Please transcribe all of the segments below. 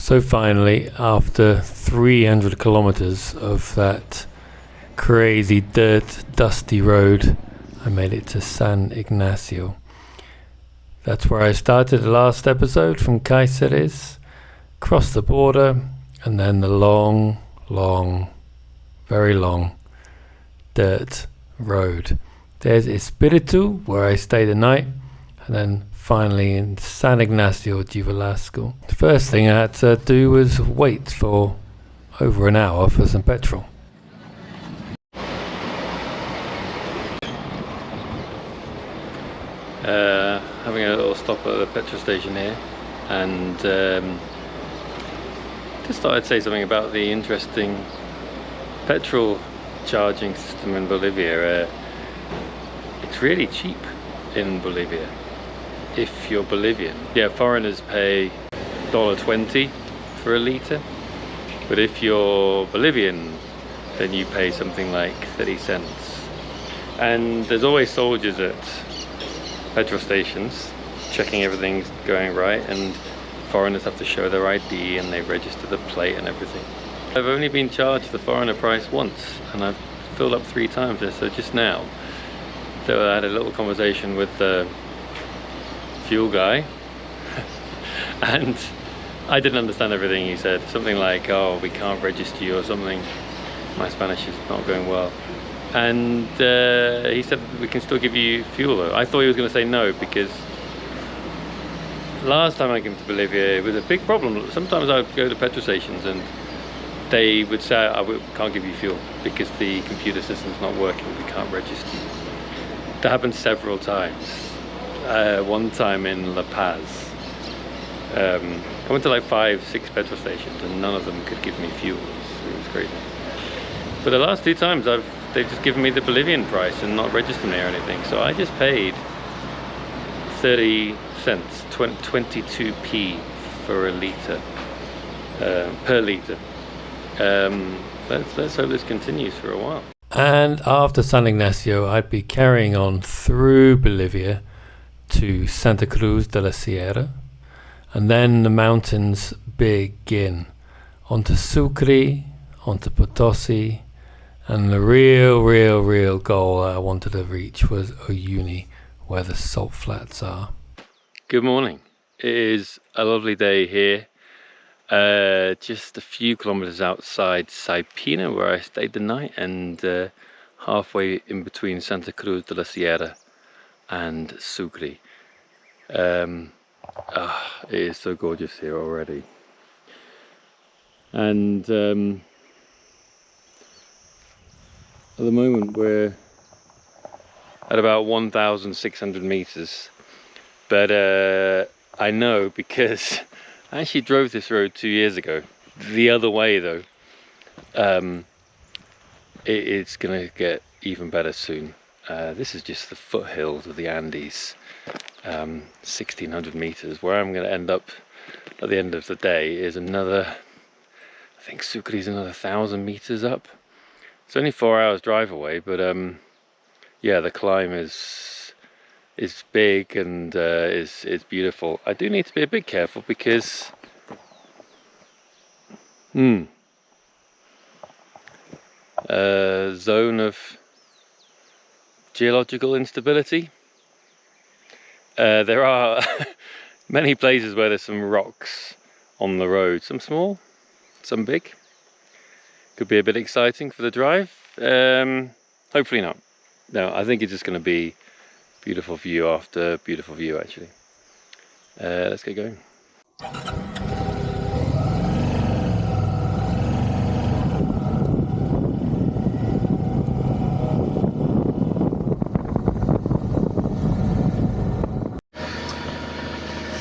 So finally, after 300 kilometers of that crazy dirt, dusty road, I made it to San Ignacio. That's where I started the last episode, from Cáceres, crossed the border, and then the long, very long dirt road. There's Espiritu, where I stayed the night, and then finally in San Ignacio de Velasco. The first thing I had to do was wait for over an hour for some petrol. Having a little stop at the petrol station here, and just thought I'd say something about the interesting petrol charging system in Bolivia. It's really cheap in Bolivia if you're Bolivian. Yeah, foreigners pay $1.20 for a litre, but if you're Bolivian then you pay something like 30 cents. And there's always soldiers at petrol stations checking everything's going right, and foreigners have to show their ID and they register the plate and everything. I've only been charged the foreigner price once, and I've filled up 3 times there. So just now, so I had a little conversation with the fuel guy and I didn't understand everything he said. Something like, oh, we can't register you or something. My Spanish is not going well. And he said we can still give you fuel though. I thought he was going to say no, because last time I came to Bolivia it was a big problem. Sometimes I would go to petrol stations and they would say, we can't give you fuel because the computer system's not working, we can't register you. That happened several times. One time in La Paz, I went to like 5-6 petrol stations and none of them could give me fuel. It was crazy. But the last 2 times they've just given me the Bolivian price and not registered me or anything. So I just paid 30 cents, 22p for a litre, per litre. Let's hope this continues for a while. And after San Ignacio, I'd be carrying on through Bolivia to Santa Cruz de la Sierra, and then the mountains begin onto Sucre, onto Potosi, and the real goal I wanted to reach was Uyuni, where the salt flats are. Good morning. It is a lovely day here, just a few kilometers outside Saipina, where I stayed the night, and halfway in between Santa Cruz de la Sierra and Sucre. It is so gorgeous here already. And at the moment we're at about 1,600 meters, but I know because I actually drove this road 2 years ago. The other way though, it's gonna get even better soon. This is just the foothills of the Andes, 1,600 meters. Where I'm gonna end up at the end of the day is another, I think Sucre is another 1,000 meters up. It's only 4 hours drive away, but yeah, the climb is big and is beautiful. I do need to be a bit careful because zone of geological instability. There are many places where there's some rocks on the road, some small, some big. Could be a bit exciting for the drive. Hopefully not. No, I think it's just going to be beautiful view after beautiful view actually. Let's get going.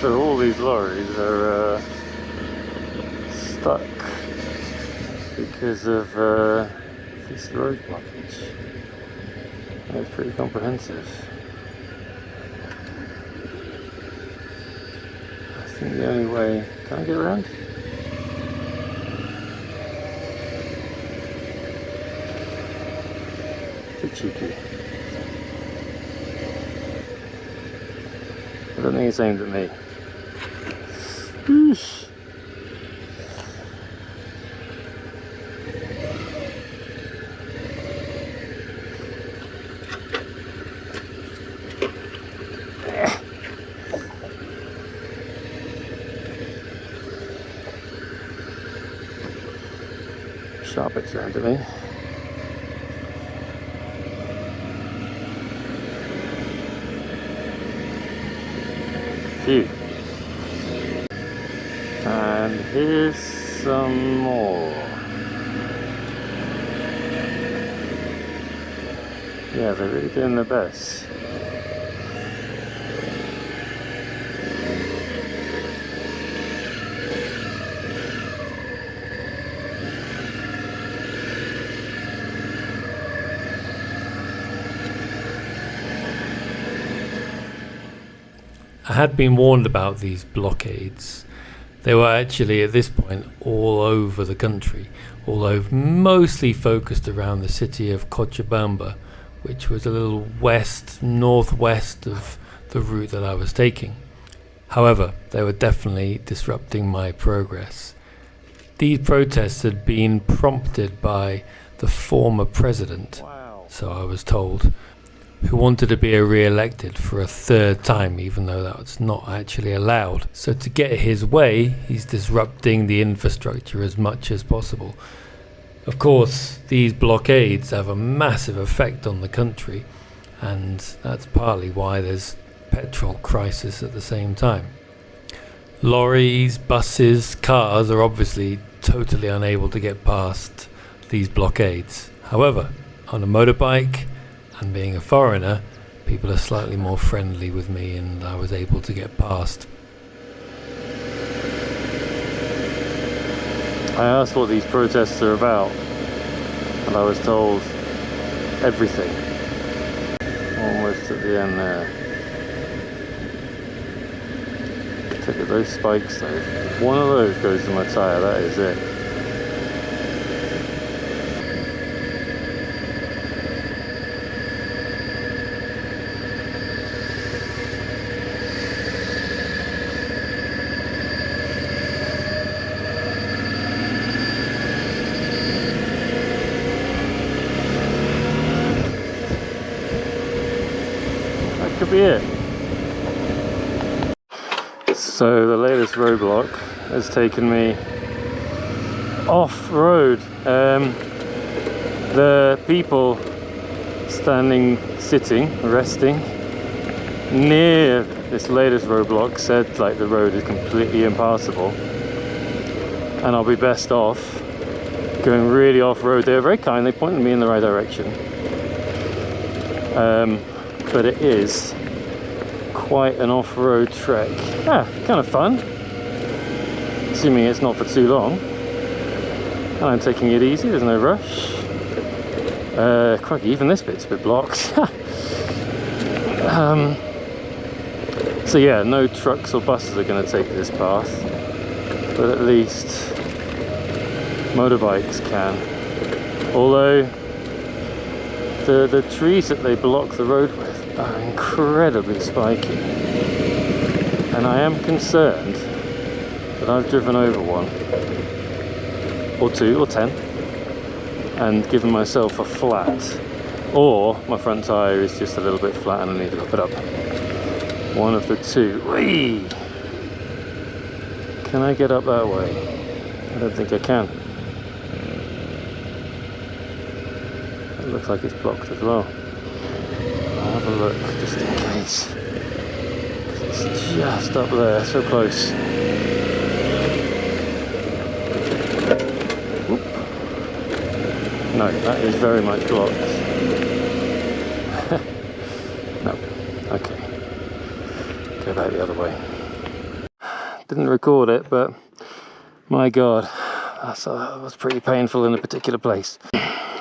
So all these lorries are stuck because of this road blockage. It's pretty comprehensive. I think the only way, can I get around? A bit cheeky. I don't think it's aimed at me. Oosh. sharp it turned to me. Phew. And here's some more. Yeah, they're really doing their best. I had been warned about these blockades. They were actually at this point all over the country, although mostly focused around the city of Cochabamba, which was a little northwest of the route that I was taking. However, they were definitely disrupting my progress. These protests had been prompted by the former president, so I was told, who wanted to be re-elected for a third time, even though that's not actually allowed. So to get his way, he's disrupting the infrastructure as much as possible. Of course, these blockades have a massive effect on the country, and that's partly why there's petrol crisis at the same time. Lorries, buses, cars are obviously totally unable to get past these blockades. However, on a motorbike, and being a foreigner, people are slightly more friendly with me, and I was able to get past. I asked what these protests are about, and I was told everything. Almost at the end there. Look at those spikes though. If one of those goes to my tyre, that is it. Could be it. So the latest roadblock has taken me off-road. The people sitting, resting near this latest roadblock said like the road is completely impassable and I'll be best off going really off-road. They were very kind, they pointed me in the right direction. But it is quite an off-road trek. Kind of fun, assuming it's not for too long. And I'm taking it easy, there's no rush. Crikey, even this bit's a bit blocked. So yeah, no trucks or buses are going to take this path, but at least motorbikes can. Although the trees that they block the road with are incredibly spiky, and I am concerned that I've driven over one or two or 10 and given myself a flat, or my front tyre is just a little bit flat and I need to put up. One of the two. Whee! Can I get up that way? I don't think I can. It looks like it's blocked as well. I'll have a look just in case. It's just up there, so close. Whoop. No, that is very much blocked. No, okay. Go back the other way. Didn't record it, but my god, that was pretty painful in a particular place.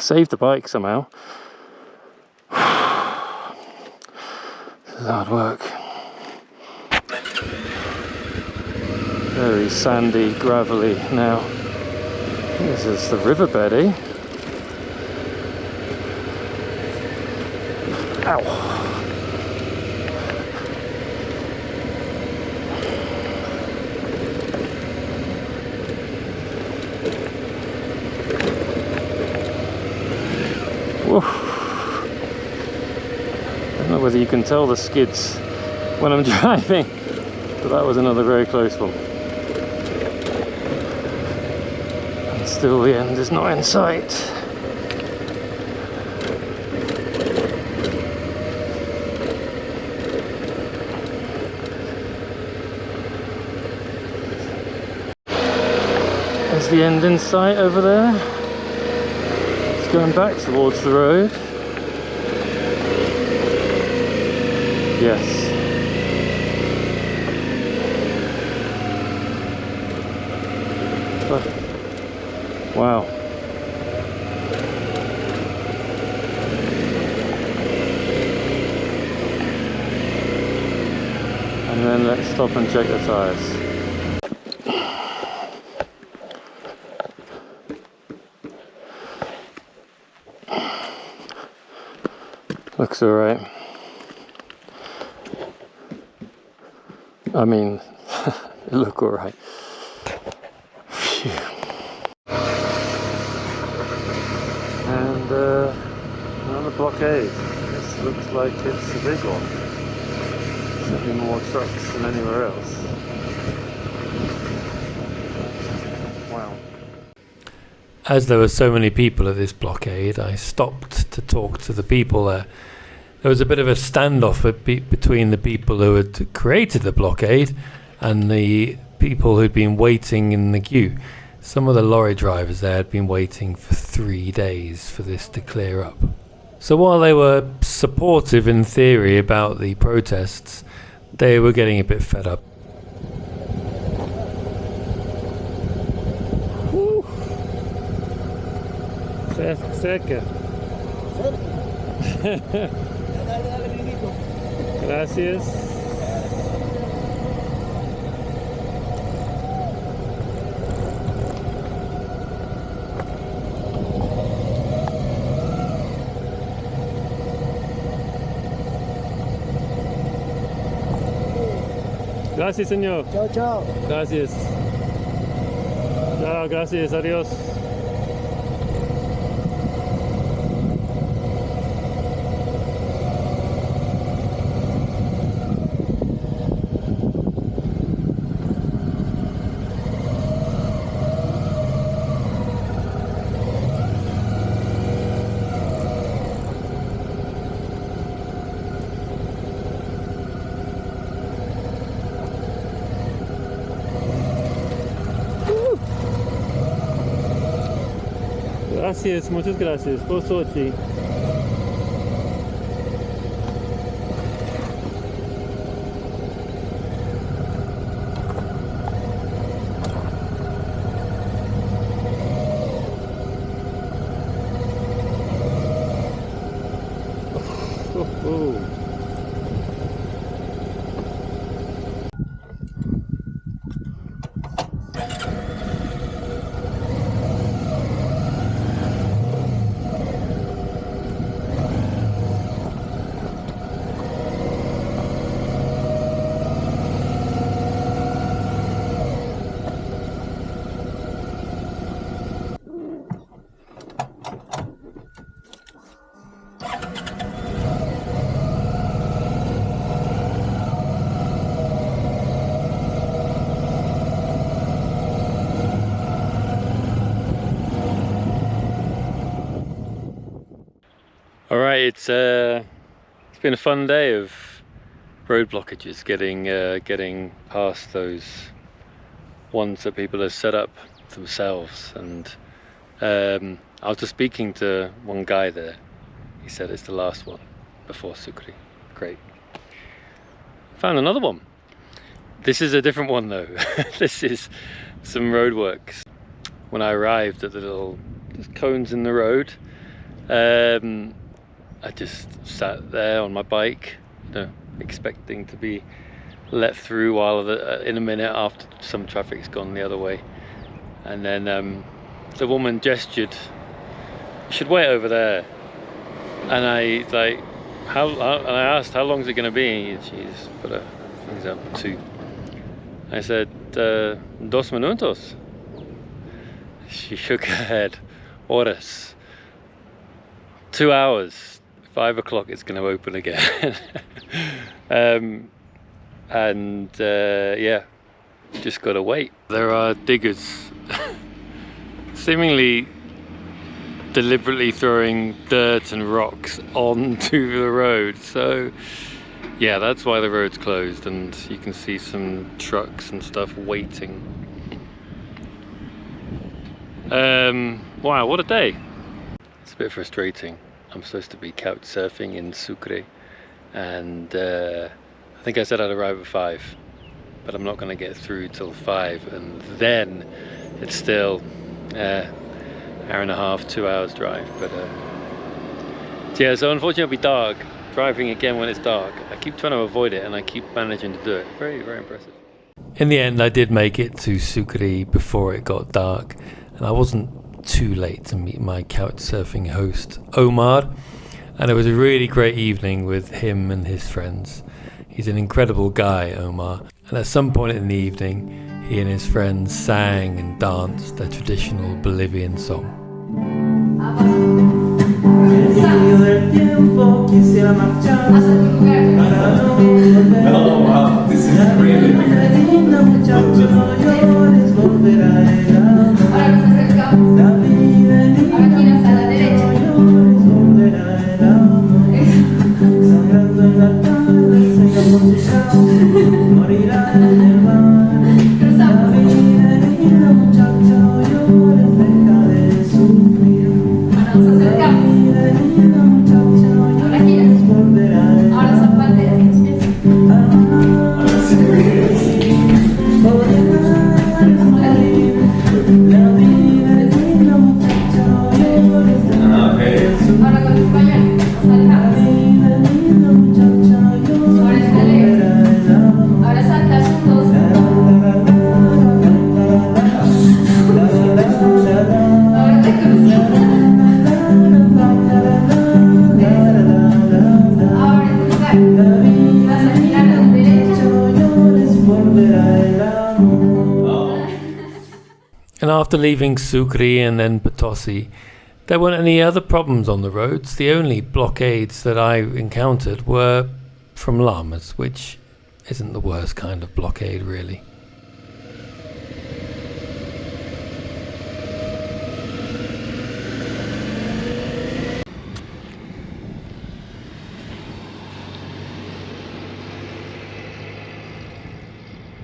Saved the bike somehow. This is hard work. Very sandy, gravelly now. This is the riverbed, eh? Ow! Whoa. I don't know whether you can tell the skids when I'm driving, but that was another very close one. And Still the end is not in sight. There's the end in sight over there. It's going back towards the road. Yes. Wow. And then let's stop and check the tires. Looks alright. I mean, they look alright. Phew. And another blockade. This looks like it's a big one. Certainly more trucks than anywhere else. Wow. As there were so many people at this blockade, I stopped to talk to the people there. There was a bit of a standoff between the people who had created the blockade and the people who'd been waiting in the queue. Some of the lorry drivers there had been waiting for 3 days for this to clear up. So while they were supportive in theory about the protests, they were getting a bit fed up. Cerca. Gracias. Gracias, señor. Chao, chao. Gracias. Chao, gracias, adiós. Gracias, muchas gracias por Sochi. All right, it's been a fun day of road blockages, getting past those ones that people have set up themselves. And I was just speaking to one guy there. He said it's the last one before Sukri. Great. Found another one. This is a different one though. This is some roadworks. When I arrived at the little cones in the road, I just sat there on my bike, expecting to be let through while in a minute after some traffic's gone the other way. And then the woman gestured, "You should wait over there." And I asked, "How long is it going to be?" And she just put her things up, 2. I said, 2 minutos. She shook her head. Horas. 2 hours. 5 o'clock it's going to open again. Yeah, just got to wait. There are diggers seemingly deliberately throwing dirt and rocks onto the road. So yeah, that's why the road's closed, and you can see some trucks and stuff waiting. Wow, what a day. It's a bit frustrating. I'm supposed to be couch surfing in Sucre, and I think I said I'd arrive at 5, but I'm not going to get through till 5, and then it's still hour and a half, 2 hours drive. But yeah, so unfortunately it'll be dark. Driving again when it's dark. I keep trying to avoid it, and I keep managing to do it. Very, very impressive. In the end, I did make it to Sucre before it got dark, and I wasn't too late to meet my couch surfing host, Omar, and it was a really great evening with him and his friends. He's an incredible guy, Omar, and at some point in the evening, he and his friends sang and danced a traditional Bolivian song. Oh wow, this is really And after leaving Sucre and then Potosi, there weren't any other problems on the roads. The only blockades that I encountered were from llamas, which isn't the worst kind of blockade, really.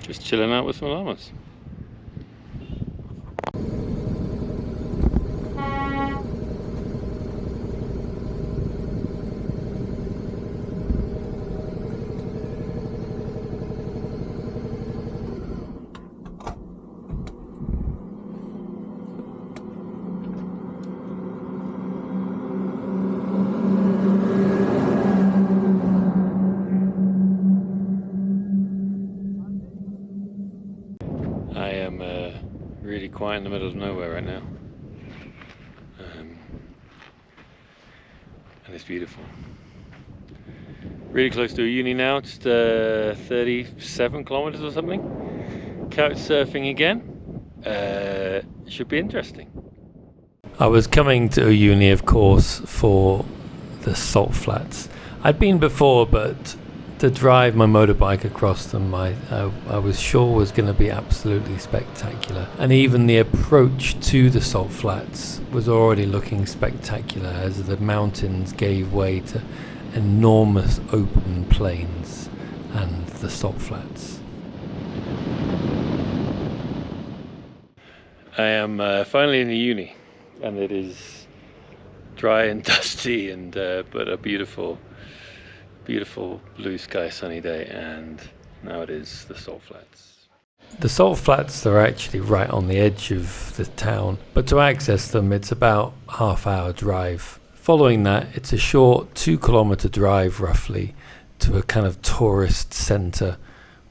Just chilling out with some llamas. I am really quiet in the middle of nowhere right now, and it's beautiful. Really close to a uni now, just 37 kilometers or something. Couch surfing again. Should be interesting. I was coming to Uyuni, of course, for the salt flats. I'd been before, but to drive my motorbike across them, I was sure was going to be absolutely spectacular. And even the approach to the salt flats was already looking spectacular as the mountains gave way to enormous open plains and the salt flats. I am finally in the uni, and it is dry and dusty, and but a beautiful blue sky sunny day, and now it is the salt flats. The salt flats are actually right on the edge of the town, but to access them it's about half-hour drive. Following that, it's a short 2-kilometer drive roughly to a kind of tourist center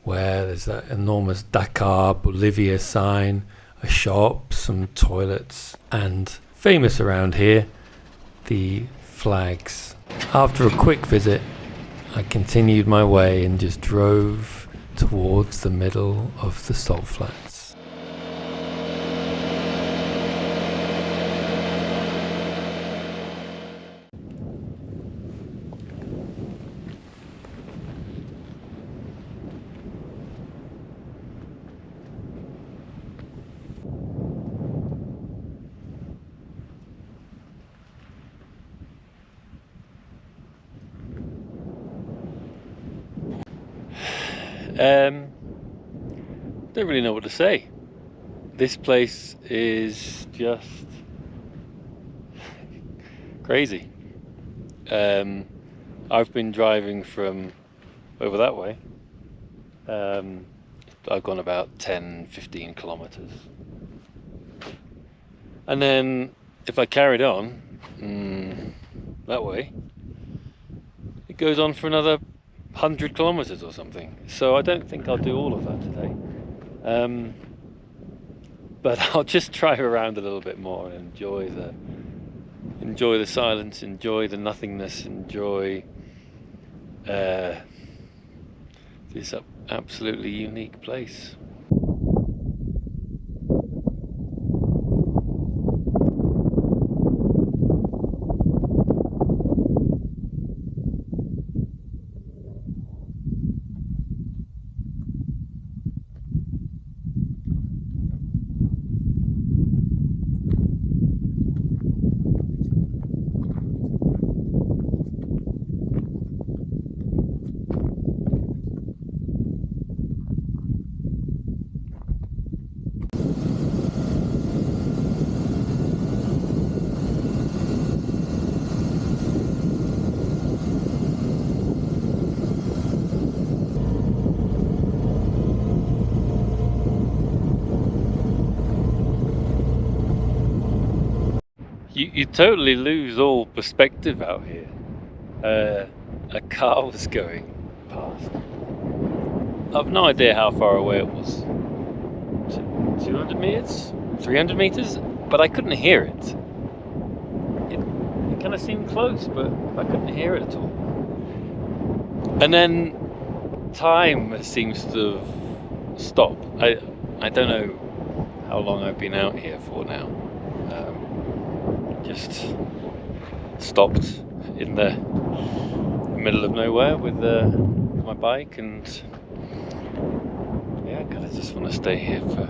where there's that enormous Dakar Bolivia sign, a shop, some toilets, and famous around here, the flags. After a quick visit, I continued my way and just drove towards the middle of the salt flats. Don't really know what to say. This place is just crazy. I've been driving from over that way. I've gone about 10-15 kilometers. And then if I carried on that way, it goes on for another 100 kilometers or something. So I don't think I'll do all of that today. But I'll just drive around a little bit more and enjoy the silence, enjoy the nothingness, enjoy this absolutely unique place. You totally lose all perspective out here. A car was going past. I've no idea how far away it was. 200 meters? 300 meters? But I couldn't hear it. It kind of seemed close, but I couldn't hear it at all. And then time seems to have stopped. I don't know how long I've been out here for now. Just stopped in the middle of nowhere with my bike, and yeah, I kind of just want to stay here for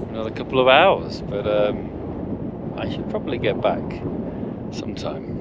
another couple of hours, but I should probably get back sometime.